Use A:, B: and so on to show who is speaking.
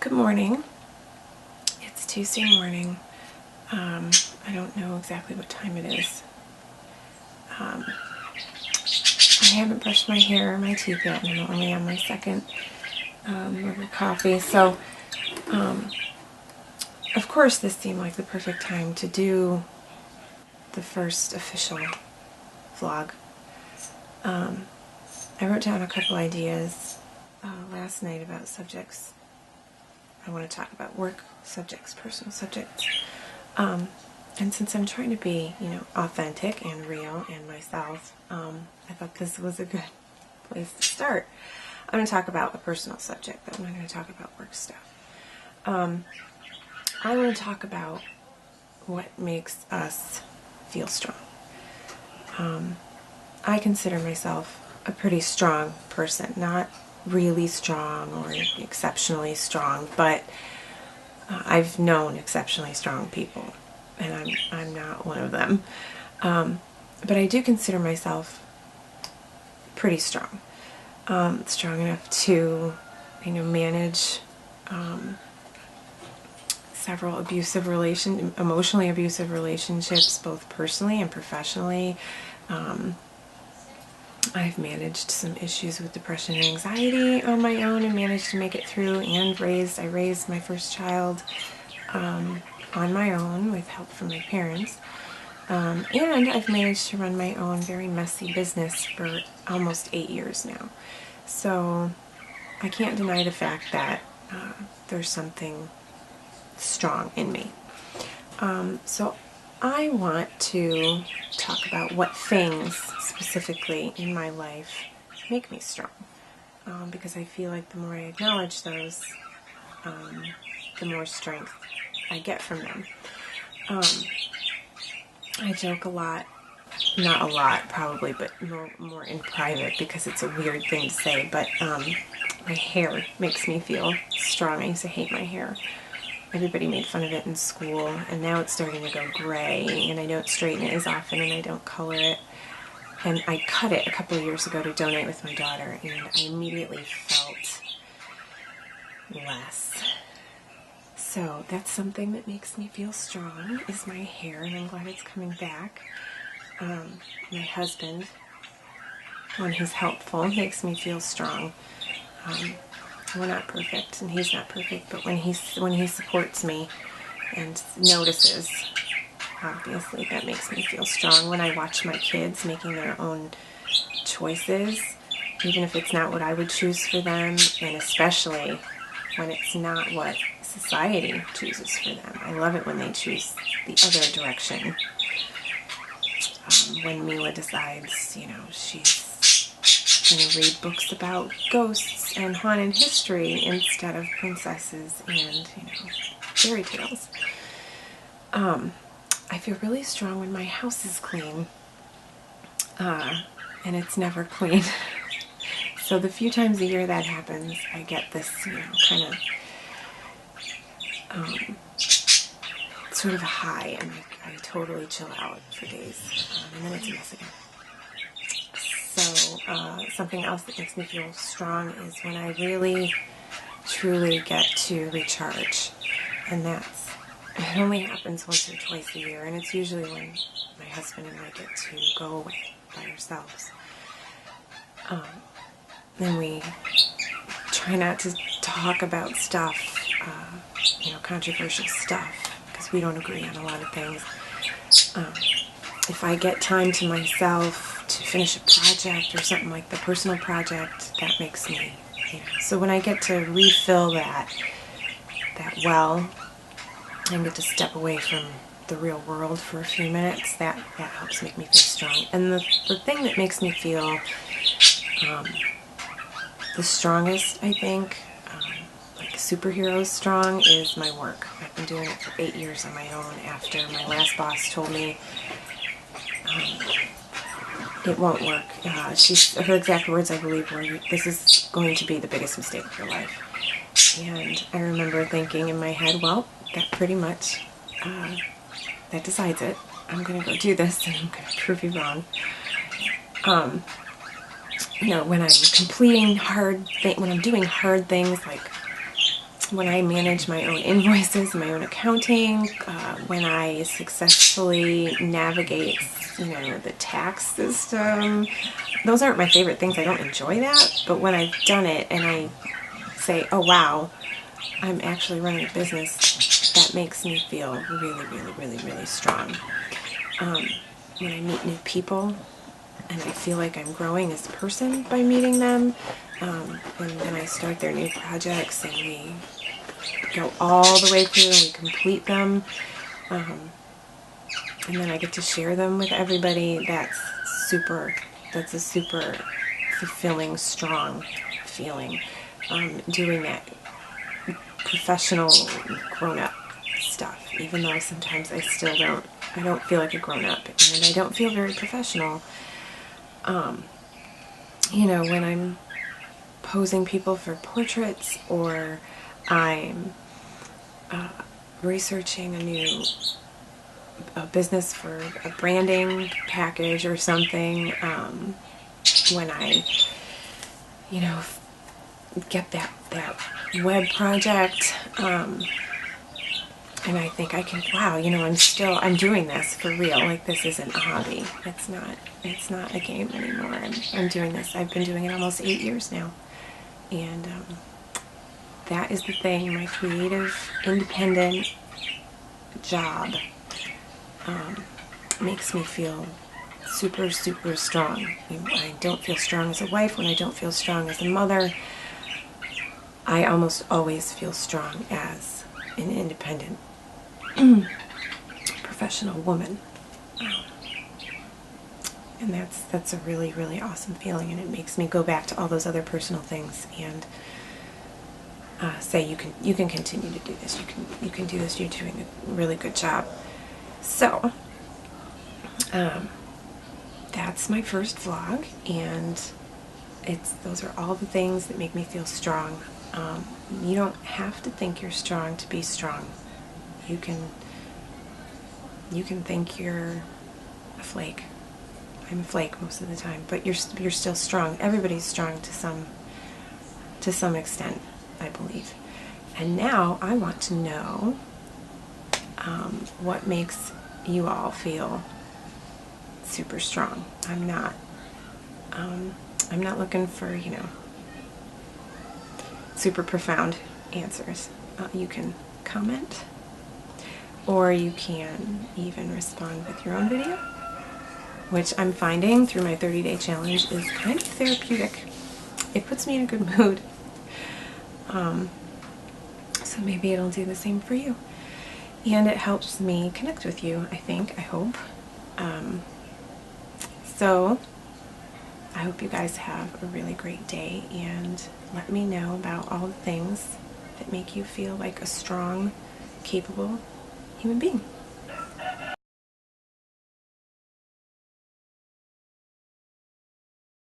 A: Good morning. It's Tuesday morning. I don't know exactly what time it is. I haven't brushed my hair or my teeth yet, and I'm only on my second mug of coffee. So, of course, this seemed like the perfect time to do the first official vlog. I wrote down a couple ideas last night about subjects I want to talk about: work subjects, personal subjects. And since I'm trying to be, authentic and real and myself, I thought this was a good place to start. I'm going to talk about a personal subject, but I'm not going to talk about work stuff. I want to talk about what makes us feel strong. I consider myself a pretty strong person, not really strong or exceptionally strong, but I've known exceptionally strong people, and I'm not one of them. But I do consider myself pretty strong. Strong enough to, manage several emotionally abusive relationships, both personally and professionally. I've managed some issues with depression and anxiety on my own and managed to make it through, and I raised my first child on my own with help from my parents. And I've managed to run my own very messy business for almost 8 years now. So I can't deny the fact that there's something strong in me. So I want to talk about what things specifically in my life make me strong. Because I feel like the more I acknowledge those, the more strength I get from them. I joke a lot, not a lot probably, but more in private because it's a weird thing to say, but my hair makes me feel strong. I used to hate my hair. Everybody made fun of it in school, and now it's starting to go gray, and I don't straighten it as often, and I don't color it. And I cut it a couple of years ago to donate with my daughter, and I immediately felt less. So that's something that makes me feel strong, is my hair, and I'm glad it's coming back. My husband, when he's helpful, makes me feel strong. We're not perfect, and he's not perfect, but when he supports me and notices, obviously that makes me feel strong. When I watch my kids making their own choices, even if it's not what I would choose for them, and especially when it's not what society chooses for them. I love it when they choose the other direction. When Mila decides, she's going to read books about ghosts and haunted history instead of princesses and, fairy tales. I feel really strong when my house is clean, and it's never clean. So the few times a year that happens, I get this, kind of sort of a high, and I totally chill out for days, and then it's a mess again. So something else that makes me feel strong is when I really, truly get to recharge, and it only happens once or twice a year, and it's usually when my husband and I get to go away by ourselves. And we try not to talk about stuff, controversial stuff, because we don't agree on a lot of things. If I get time to myself to finish a project or something like the personal project, that makes me, So when I get to refill that well and get to step away from the real world for a few minutes, that helps make me feel strong. And the thing that makes me feel the strongest, I think, like superhero strong, is my work. I've been doing it for 8 years on my own after my last boss told me it won't work. Her exact words, I believe, were, "This is going to be the biggest mistake of your life." And I remember thinking in my head, well, that pretty much, that decides it. I'm going to go do this, and I'm going to prove you wrong. When I'm completing when I'm doing hard things like when I manage my own invoices, my own accounting, when I successfully navigate, the tax system. Those aren't my favorite things. I don't enjoy that. But when I've done it and I say, oh wow, I'm actually running a business, that makes me feel really, really, really, really strong. When I meet new people and I feel like I'm growing as a person by meeting them, and then I start their new projects and we go all the way through and we complete them, and then I get to share them with everybody. That's a super fulfilling, strong feeling. Doing that professional, grown-up stuff, even though sometimes I don't feel like a grown-up, and I don't feel very professional. When I'm posing people for portraits, or I'm researching a business for a branding package or something, when I, get that web project, and I think wow, I'm doing this for real. Like, this isn't a hobby. It's not a game anymore. I'm doing this. I've been doing it almost 8 years now. And that is the thing, my creative, independent job makes me feel super, super strong. I don't feel strong as a wife. When I don't feel strong as a mother, I almost always feel strong as an independent professional woman. And that's a really, really awesome feeling, and it makes me go back to all those other personal things and say you can continue to do this. You can do this. You're doing a really good job. So that's my first vlog, and those are all the things that make me feel strong. You don't have to think you're strong to be strong. You can think you're a flake. I'm a flake most of the time, but you're still strong. Everybody's strong to some extent, I believe. And now I want to know what makes you all feel super strong. I'm not looking for, super profound answers. You can comment, or you can even respond with your own video, which I'm finding through my 30-day challenge is kind of therapeutic. It puts me in a good mood. So maybe it'll do the same for you. And it helps me connect with you, I hope. So I hope you guys have a really great day, and let me know about all the things that make you feel like a strong, capable human being.